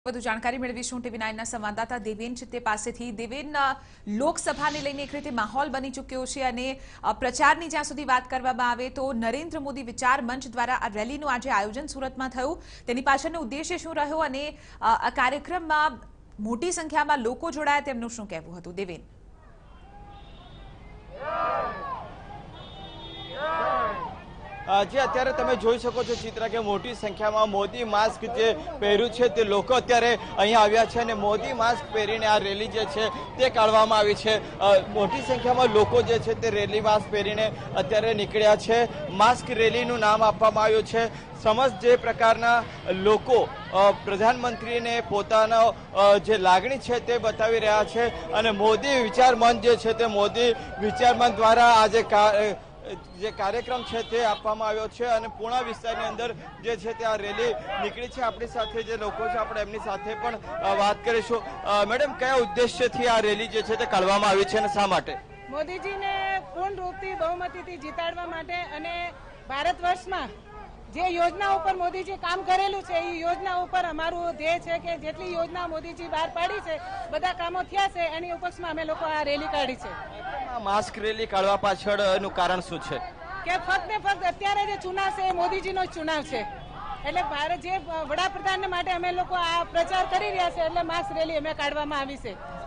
વધુ જાણકારી મેળવીશું ટીવી 9 ના સંવાદદાતા દેવેન ચિત્તે પાસેથી। દેવેન, લોકસભાને લઈને એક રીતે માહોલ બની ચૂક્યો છે અને પ્રચારની જ્યાં સુધી વાત કરવામાં આવે તો નરેન્દ્ર મોદી વિચાર મંચ દ્વારા આ રેલીનું આજે આયોજન સુરતમાં થયું, તેની પાછળનો ઉદ્દેશ્ય શું રહ્યો અને આ કાર્યક્રમમાં મોટી સંખ્યામાં લોકો જોડાયા તેમનું શું કહેવું હતું? દેવેન, જે અત્યારે તમે જોઈ શકો છો ચિત્ર કે મોટી સંખ્યામાં મોદી માસ્ક જે પહેર્યું છે તે લોકો અત્યારે અહીંયા આવ્યા છે અને મોદી માસ્ક પહેરીને આ રેલી જે છે તે કાઢવામાં આવી છે। મોટી સંખ્યામાં લોકો જે છે તે રેલી માસ્ક પહેરીને અત્યારે નીકળ્યા છે। માસ્ક રેલીનું નામ આપવામાં આવ્યું છે। સમસ્ત જે પ્રકારના લોકો પ્રધાનમંત્રીને પોતાનો જે લાગણી છે તે બતાવી રહ્યા છે અને મોદી વિચાર મંચ જે છે તે મોદી વિચાર મંચ દ્વારા આજે જે કાર્યક્રમ છે તે આપવામાં આવ્યો છે અને પૂર્ણા વિસ્તારની અંદર જે છે તે આ રેલી નીકળી છે। આપણી સાથે જે લોકો છે આપણે એમની સાથે પણ વાત કરીશું। મેડમ, કયા ઉદ્દેશ્યથી આ રેલી જે છે તે કાઢવામાં આવી છે અને શા માટે? મોદીજીને પૂર્ણ રૂપથી બહુમતીથી જીતાડવા માટે અને ભારત વર્ષમાં જે યોજના ઉપર મોદીજી કામ કરેલું છે એ યોજના ઉપર અમારું ધ્યેય છે કે જેટલી યોજના મોદીજી બહાર પાડી છે બધા કામો થયા છે એની ઉપક્ષમાં અમે લોકો આ રેલી કાઢી છે। માસ્ક રેલી કાઢવા પાછળનું કારણ શું છે? કે ફક્ત ને ફક્ત અત્યારે જે ચુનાવ છે એ મોદીજીનો જ ચુનાવ છે, એટલે ભારત જે વડાપ્રધાન માટે અમે લોકો આ પ્રચાર કરી રહ્યા છે એટલે માસ્ક રેલી અમે કાઢવામાં આવી છે।